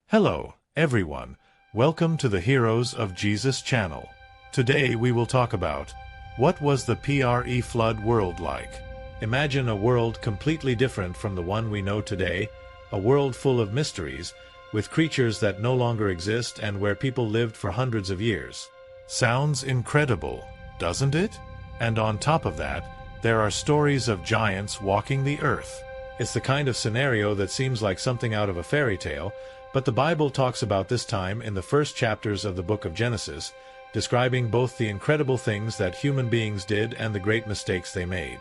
Hello, everyone. Welcome to the Heroes of Jesus channel. Today we will talk about what was the pre-flood world like. Imagine a world completely different from the one we know today, a world full of mysteries, with creatures that no longer exist and where people lived for hundreds of years. Sounds incredible, doesn't it? And on top of that, there are stories of giants walking the earth. It's the kind of scenario that seems like something out of a fairy tale, but the Bible talks about this time in the first chapters of the book of Genesis, describing both the incredible things that human beings did and the great mistakes they made.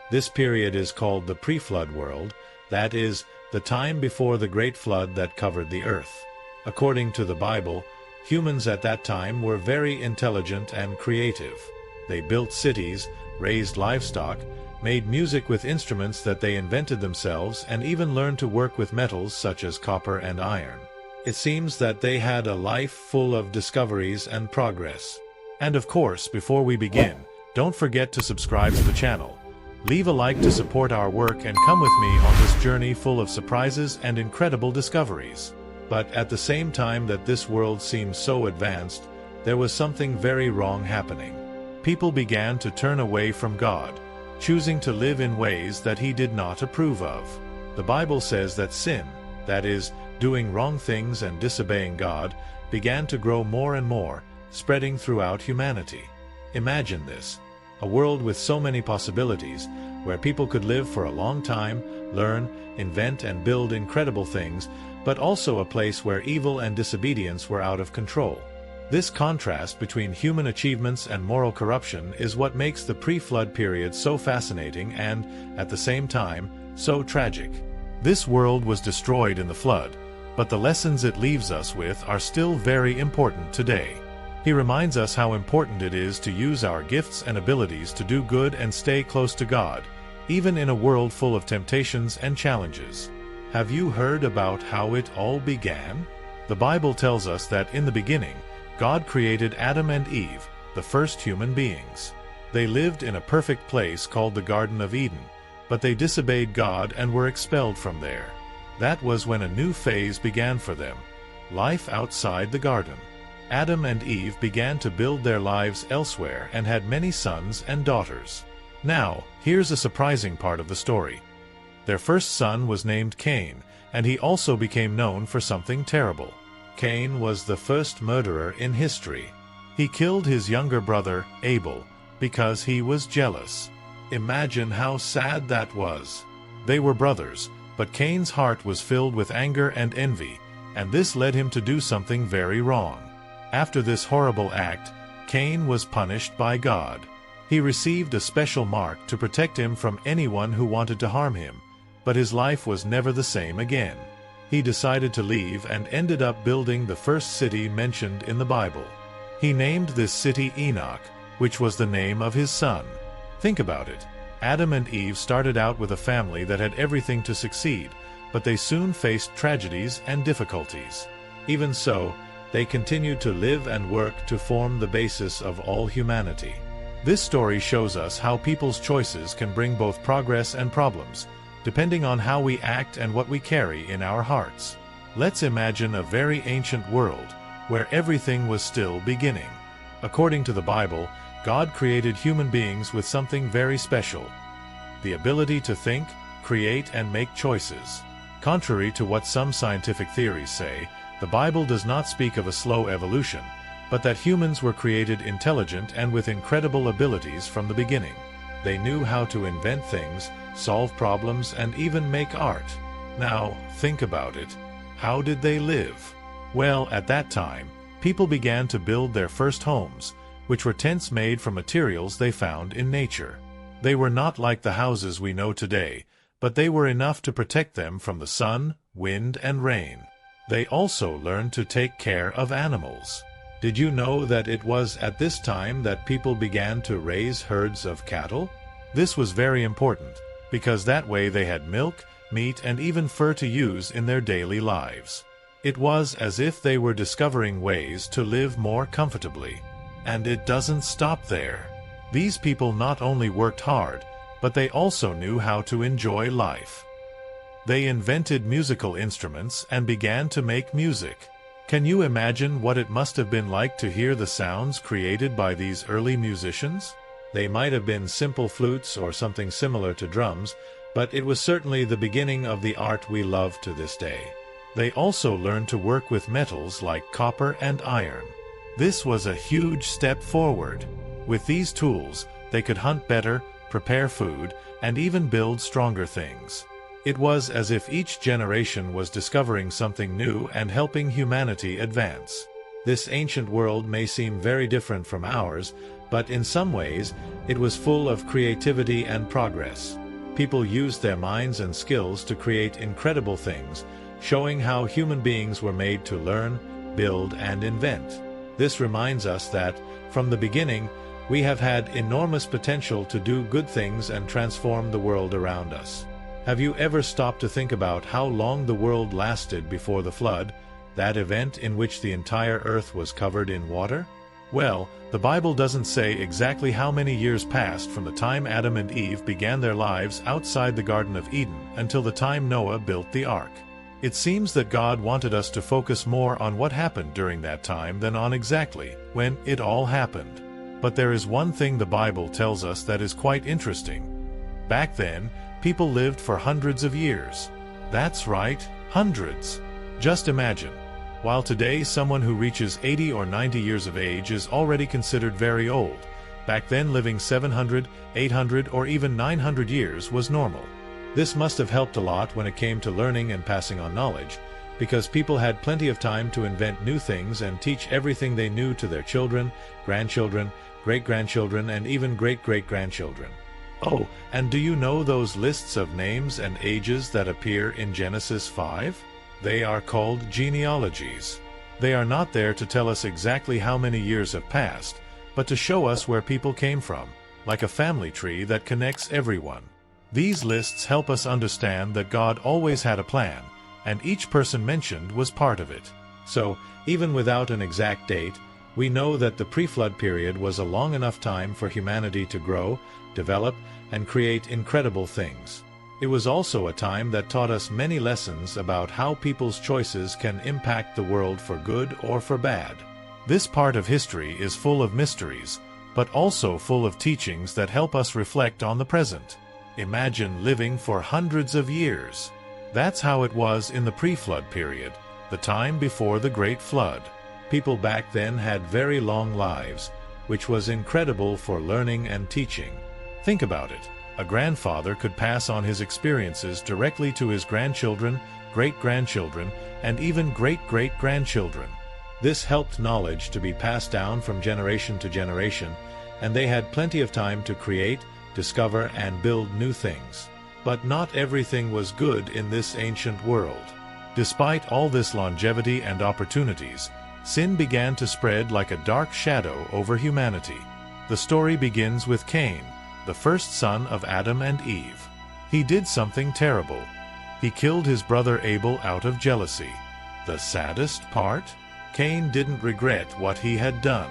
This period is called the pre-flood world, that is, the time before the great flood that covered the earth. According to the Bible, humans at that time were very intelligent and creative. They built cities, raised livestock, made music with instruments that they invented themselves, and even learned to work with metals such as copper and iron. It seems that they had a life full of discoveries and progress. And of course, before we begin, don't forget to subscribe to the channel. Leave a like to support our work and come with me on this journey full of surprises and incredible discoveries. But at the same time that this world seemed so advanced, there was something very wrong happening. People began to turn away from God, choosing to live in ways that He did not approve of. The Bible says that sin, that is, doing wrong things and disobeying God, began to grow more and more, spreading throughout humanity. Imagine this, a world with so many possibilities, where people could live for a long time, learn, invent and build incredible things, but also a place where evil and disobedience were out of control. This contrast between human achievements and moral corruption is what makes the pre-flood period so fascinating and, at the same time, so tragic. This world was destroyed in the flood, but the lessons it leaves us with are still very important today. He reminds us how important it is to use our gifts and abilities to do good and stay close to God, even in a world full of temptations and challenges. Have you heard about how it all began? The Bible tells us that in the beginning, God created Adam and Eve, the first human beings. They lived in a perfect place called the Garden of Eden, but they disobeyed God and were expelled from there. That was when a new phase began for them, life outside the garden. Adam and Eve began to build their lives elsewhere and had many sons and daughters. Now, here's a surprising part of the story. Their first son was named Cain, and he also became known for something terrible. Cain was the first murderer in history. He killed his younger brother, Abel, because he was jealous. Imagine how sad that was. They were brothers, but Cain's heart was filled with anger and envy, and this led him to do something very wrong. After this horrible act, Cain was punished by God. He received a special mark to protect him from anyone who wanted to harm him, but his life was never the same again. He decided to leave and ended up building the first city mentioned in the Bible. He named this city Enoch, which was the name of his son. Think about it. Adam and Eve started out with a family that had everything to succeed, but they soon faced tragedies and difficulties. Even so, they continued to live and work to form the basis of all humanity. This story shows us how people's choices can bring both progress and problems, depending on how we act and what we carry in our hearts. Let's imagine a very ancient world, where everything was still beginning. According to the Bible, God created human beings with something very special: the ability to think, create, and make choices. Contrary to what some scientific theories say, the Bible does not speak of a slow evolution, but that humans were created intelligent and with incredible abilities from the beginning. They knew how to invent things, solve problems, and even make art. Now, think about it. How did they live? Well, at that time, people began to build their first homes, which were tents made from materials they found in nature. They were not like the houses we know today, but they were enough to protect them from the sun, wind, and rain. They also learned to take care of animals. Did you know that it was at this time that people began to raise herds of cattle? This was very important, because that way they had milk, meat, and even fur to use in their daily lives. It was as if they were discovering ways to live more comfortably. And it doesn't stop there. These people not only worked hard, but they also knew how to enjoy life. They invented musical instruments and began to make music. Can you imagine what it must have been like to hear the sounds created by these early musicians? They might have been simple flutes or something similar to drums, but it was certainly the beginning of the art we love to this day. They also learned to work with metals like copper and iron. This was a huge step forward. With these tools, they could hunt better, prepare food, and even build stronger things. It was as if each generation was discovering something new and helping humanity advance. This ancient world may seem very different from ours, but in some ways, it was full of creativity and progress. People used their minds and skills to create incredible things, showing how human beings were made to learn, build, and invent. This reminds us that, from the beginning, we have had enormous potential to do good things and transform the world around us. Have you ever stopped to think about how long the world lasted before the flood, that event in which the entire earth was covered in water? Well, the Bible doesn't say exactly how many years passed from the time Adam and Eve began their lives outside the Garden of Eden until the time Noah built the ark. It seems that God wanted us to focus more on what happened during that time than on exactly when it all happened. But there is one thing the Bible tells us that is quite interesting. Back then, people lived for hundreds of years. That's right, hundreds. Just imagine. While today someone who reaches 80 or 90 years of age is already considered very old, back then living 700, 800, or even 900 years was normal. This must have helped a lot when it came to learning and passing on knowledge, because people had plenty of time to invent new things and teach everything they knew to their children, grandchildren, great-grandchildren, and even great-great-grandchildren. Oh, and do you know those lists of names and ages that appear in Genesis 5? They are called genealogies. They are not there to tell us exactly how many years have passed, but to show us where people came from, like a family tree that connects everyone. These lists help us understand that God always had a plan, and each person mentioned was part of it. So, even without an exact date, we know that the pre-flood period was a long enough time for humanity to grow, develop, and create incredible things. It was also a time that taught us many lessons about how people's choices can impact the world for good or for bad. This part of history is full of mysteries, but also full of teachings that help us reflect on the present. Imagine living for hundreds of years. That's how it was in the pre-flood period, the time before the Great Flood. People back then had very long lives, which was incredible for learning and teaching. Think about it. A grandfather could pass on his experiences directly to his grandchildren, great-grandchildren, and even great-great-grandchildren. This helped knowledge to be passed down from generation to generation, and they had plenty of time to create, discover, and build new things. But not everything was good in this ancient world. Despite all this longevity and opportunities, sin began to spread like a dark shadow over humanity. The story begins with Cain, the first son of Adam and Eve. He did something terrible. He killed his brother Abel out of jealousy. The saddest part? Cain didn't regret what he had done.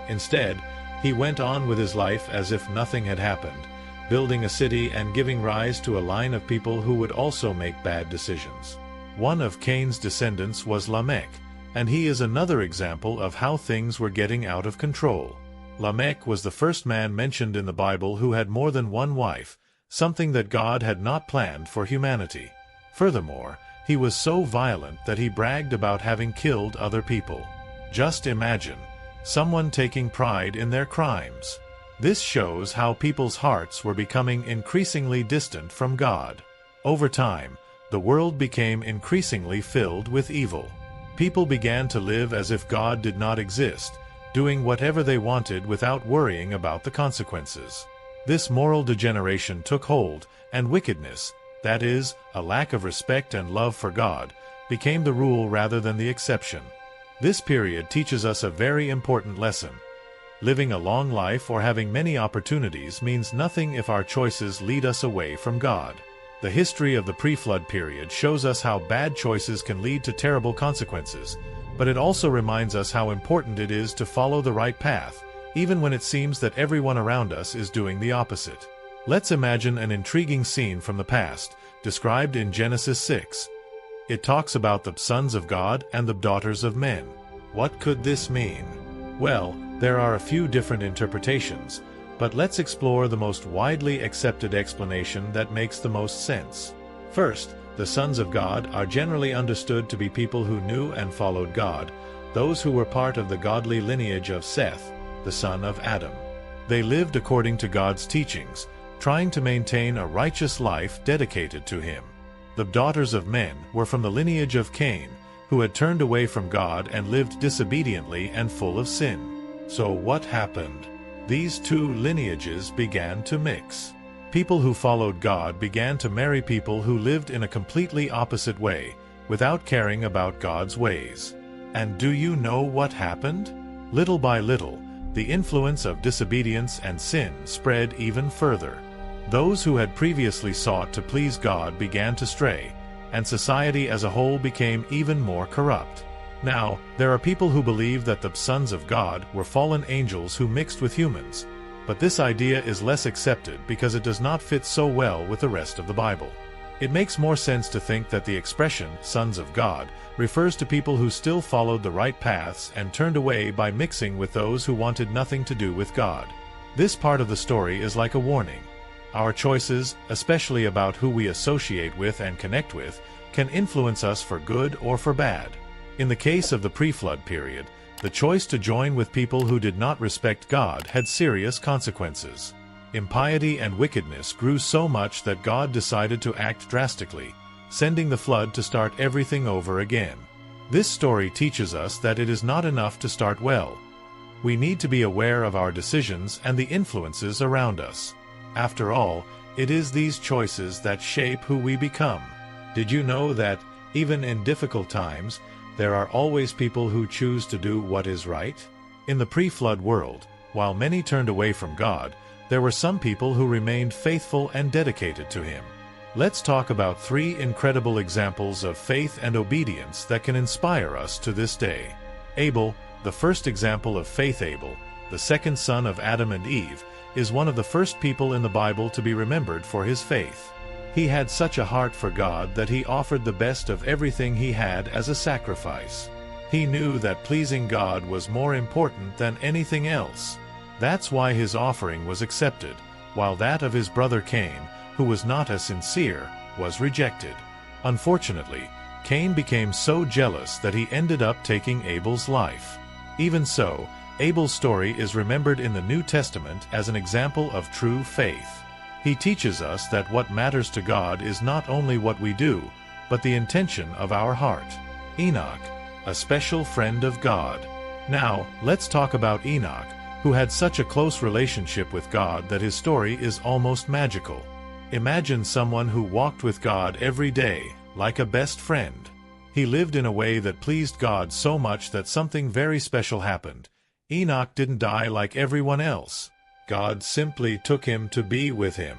Instead, he went on with his life as if nothing had happened, building a city and giving rise to a line of people who would also make bad decisions. One of Cain's descendants was Lamech, and he is another example of how things were getting out of control. Lamech was the first man mentioned in the Bible who had more than one wife, something that God had not planned for humanity. Furthermore, he was so violent that he bragged about having killed other people. Just imagine, someone taking pride in their crimes. This shows how people's hearts were becoming increasingly distant from God. Over time, the world became increasingly filled with evil. People began to live as if God did not exist, doing whatever they wanted without worrying about the consequences. This moral degeneration took hold, and wickedness, that is, a lack of respect and love for God, became the rule rather than the exception. This period teaches us a very important lesson. Living a long life or having many opportunities means nothing if our choices lead us away from God. The history of the pre-flood period shows us how bad choices can lead to terrible consequences, but it also reminds us how important it is to follow the right path, even when it seems that everyone around us is doing the opposite. Let's imagine an intriguing scene from the past, described in Genesis 6. It talks about the sons of God and the daughters of men. What could this mean? Well, there are a few different interpretations, but let's explore the most widely accepted explanation that makes the most sense. First, the sons of God are generally understood to be people who knew and followed God, those who were part of the godly lineage of Seth, the son of Adam. They lived according to God's teachings, trying to maintain a righteous life dedicated to Him. The daughters of men were from the lineage of Cain, who had turned away from God and lived disobediently and full of sin. So what happened? These two lineages began to mix. People who followed God began to marry people who lived in a completely opposite way, without caring about God's ways. And do you know what happened? Little by little, the influence of disobedience and sin spread even further. Those who had previously sought to please God began to stray, and society as a whole became even more corrupt. Now, there are people who believe that the sons of God were fallen angels who mixed with humans, but this idea is less accepted because it does not fit so well with the rest of the Bible. It makes more sense to think that the expression, sons of God, refers to people who still followed the right paths and turned away by mixing with those who wanted nothing to do with God. This part of the story is like a warning. Our choices, especially about who we associate with and connect with, can influence us for good or for bad. In the case of the pre-flood period, the choice to join with people who did not respect God had serious consequences. Impiety and wickedness grew so much that God decided to act drastically, sending the flood to start everything over again. This story teaches us that it is not enough to start well. We need to be aware of our decisions and the influences around us. After all, it is these choices that shape who we become. Did you know that, even in difficult times, there are always people who choose to do what is right? In the pre-flood world, while many turned away from God, there were some people who remained faithful and dedicated to Him. Let's talk about 3 incredible examples of faith and obedience that can inspire us to this day. Abel, the first example of faith. Abel, the second son of Adam and Eve, is one of the first people in the Bible to be remembered for his faith. He had such a heart for God that he offered the best of everything he had as a sacrifice. He knew that pleasing God was more important than anything else. That's why his offering was accepted, while that of his brother Cain, who was not as sincere, was rejected. Unfortunately, Cain became so jealous that he ended up taking Abel's life. Even so, Abel's story is remembered in the New Testament as an example of true faith. He teaches us that what matters to God is not only what we do, but the intention of our heart. Enoch, a special friend of God. Now, let's talk about Enoch, who had such a close relationship with God that his story is almost magical. Imagine someone who walked with God every day, like a best friend. He lived in a way that pleased God so much that something very special happened. Enoch didn't die like everyone else. God simply took him to be with Him.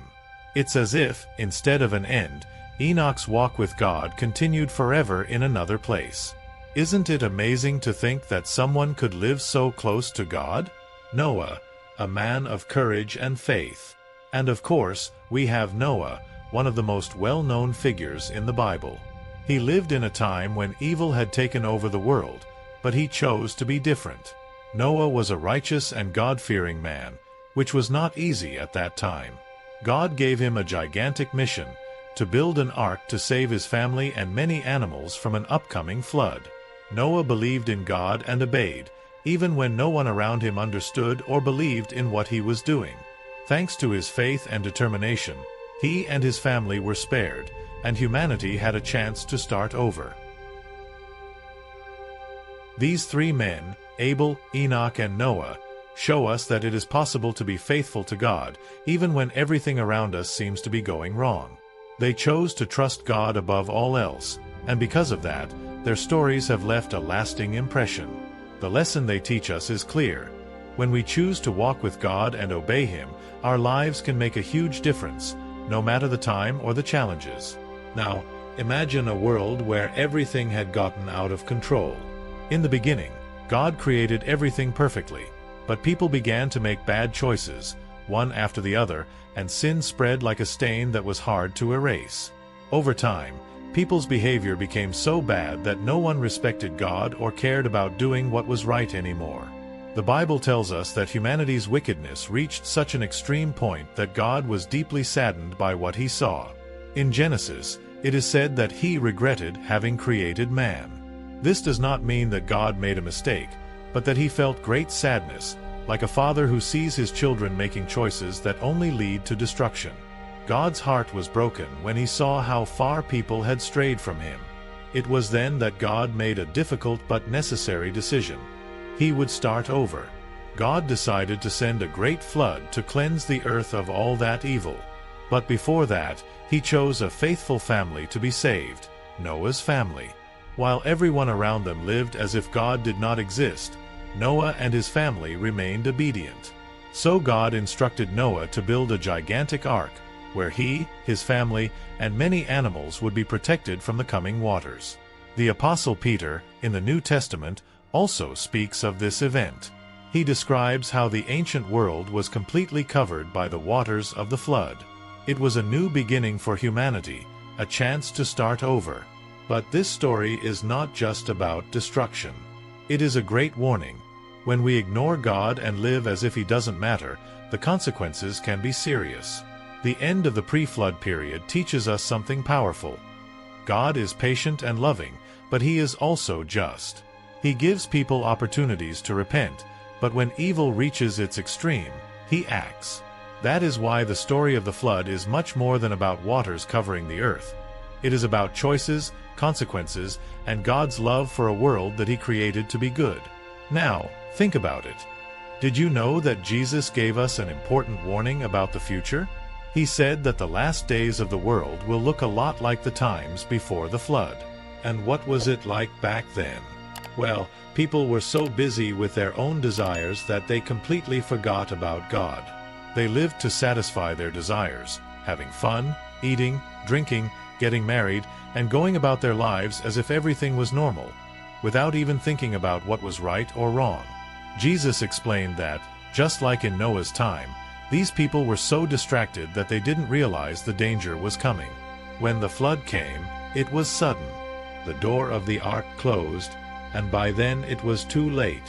It's as if, instead of an end, Enoch's walk with God continued forever in another place. Isn't it amazing to think that someone could live so close to God? Noah, a man of courage and faith. And of course, we have Noah, one of the most well-known figures in the Bible. He lived in a time when evil had taken over the world, but he chose to be different. Noah was a righteous and God-fearing man, which was not easy at that time. God gave him a gigantic mission, to build an ark to save his family and many animals from an upcoming flood. Noah believed in God and obeyed, even when no one around him understood or believed in what he was doing. Thanks to his faith and determination, he and his family were spared, and humanity had a chance to start over. These 3 men, Abel, Enoch, and Noah, show us that it is possible to be faithful to God, even when everything around us seems to be going wrong. They chose to trust God above all else, and because of that, their stories have left a lasting impression. The lesson they teach us is clear. When we choose to walk with God and obey Him, our lives can make a huge difference, no matter the time or the challenges. Now, imagine a world where everything had gotten out of control. In the beginning, God created everything perfectly, but people began to make bad choices, one after the other, and sin spread like a stain that was hard to erase. Over time, people's behavior became so bad that no one respected God or cared about doing what was right anymore. The Bible tells us that humanity's wickedness reached such an extreme point that God was deeply saddened by what he saw. In Genesis, it is said that he regretted having created man. This does not mean that God made a mistake, but that he felt great sadness, like a father who sees his children making choices that only lead to destruction. God's heart was broken when he saw how far people had strayed from him. It was then that God made a difficult but necessary decision. He would start over. God decided to send a great flood to cleanse the earth of all that evil. But before that, he chose a faithful family to be saved, Noah's family. While everyone around them lived as if God did not exist, Noah and his family remained obedient. So God instructed Noah to build a gigantic ark, where he, his family, and many animals would be protected from the coming waters. The Apostle Peter, in the New Testament, also speaks of this event. He describes how the ancient world was completely covered by the waters of the flood. It was a new beginning for humanity, a chance to start over. But this story is not just about destruction. It is a great warning. When we ignore God and live as if he doesn't matter, the consequences can be serious. The end of the pre-flood period teaches us something powerful. God is patient and loving, but he is also just. He gives people opportunities to repent, but when evil reaches its extreme, he acts. That is why the story of the flood is much more than about waters covering the earth. It is about choices, consequences, and God's love for a world that he created to be good. Now, think about it. Did you know that Jesus gave us an important warning about the future? He said that the last days of the world will look a lot like the times before the flood. And what was it like back then? Well, people were so busy with their own desires that they completely forgot about God. They lived to satisfy their desires, having fun, eating, drinking, getting married, and going about their lives as if everything was normal, without even thinking about what was right or wrong. Jesus explained that, just like in Noah's time, these people were so distracted that they didn't realize the danger was coming. When the flood came, it was sudden. The door of the ark closed, and by then it was too late.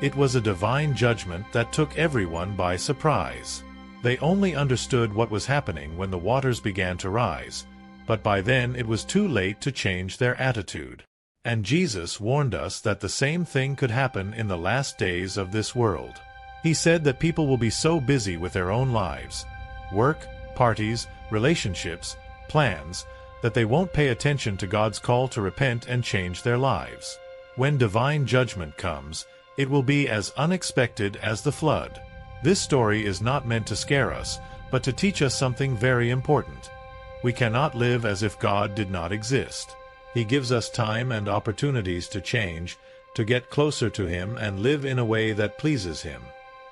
It was a divine judgment that took everyone by surprise. They only understood what was happening when the waters began to rise, but by then it was too late to change their attitude. And Jesus warned us that the same thing could happen in the last days of this world. He said that people will be so busy with their own lives, work, parties, relationships, plans, that they won't pay attention to God's call to repent and change their lives. When divine judgment comes, it will be as unexpected as the flood. This story is not meant to scare us, but to teach us something very important. We cannot live as if God did not exist. He gives us time and opportunities to change, to get closer to him and live in a way that pleases him.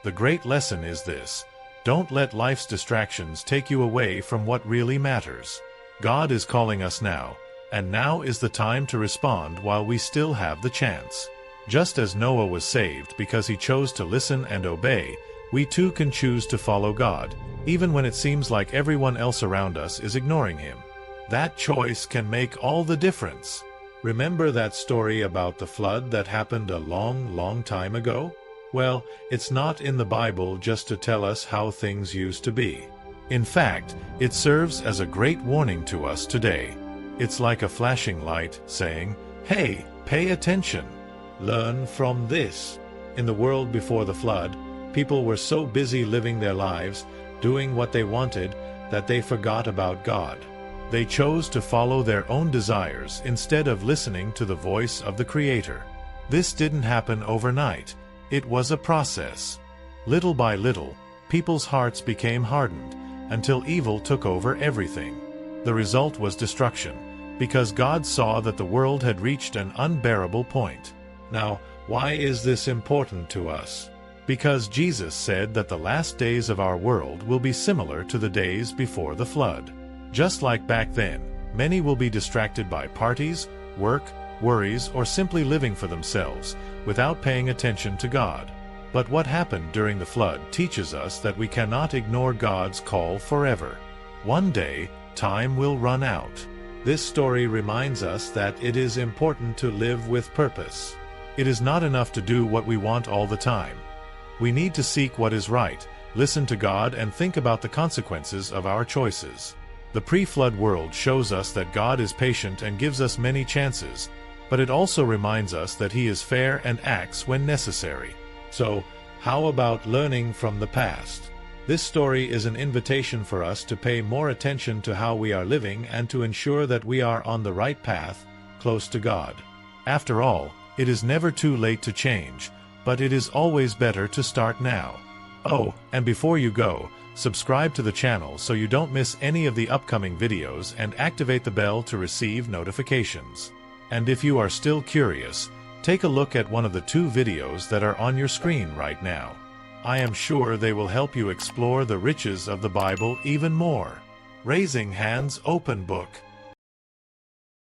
The great lesson is this: don't let life's distractions take you away from what really matters. God is calling us now, and now is the time to respond while we still have the chance. Just as Noah was saved because he chose to listen and obey, we too can choose to follow God, even when it seems like everyone else around us is ignoring him. That choice can make all the difference. Remember that story about the flood that happened a long, long time ago? Well, it's not in the Bible just to tell us how things used to be. In fact, it serves as a great warning to us today. It's like a flashing light saying, "Hey, pay attention. Learn from this." In the world before the flood, people were so busy living their lives, doing what they wanted, that they forgot about God. They chose to follow their own desires instead of listening to the voice of the Creator. This didn't happen overnight. It was a process. Little by little, people's hearts became hardened, until evil took over everything. The result was destruction, because God saw that the world had reached an unbearable point. Now, why is this important to us? Because Jesus said that the last days of our world will be similar to the days before the flood. Just like back then, many will be distracted by parties, work, worries, or simply living for themselves, without paying attention to God. But what happened during the flood teaches us that we cannot ignore God's call forever. One day, time will run out. This story reminds us that it is important to live with purpose. It is not enough to do what we want all the time. We need to seek what is right, listen to God, and think about the consequences of our choices. The pre-flood world shows us that God is patient and gives us many chances, but it also reminds us that He is fair and acts when necessary. So, how about learning from the past? This story is an invitation for us to pay more attention to how we are living and to ensure that we are on the right path, close to God. After all, it is never too late to change, but it is always better to start now. Oh, and before you go, subscribe to the channel so you don't miss any of the upcoming videos and activate the bell to receive notifications. And if you are still curious, take a look at one of the 2 videos that are on your screen right now. I am sure they will help you explore the riches of the Bible even more. Raising Hands Open Book.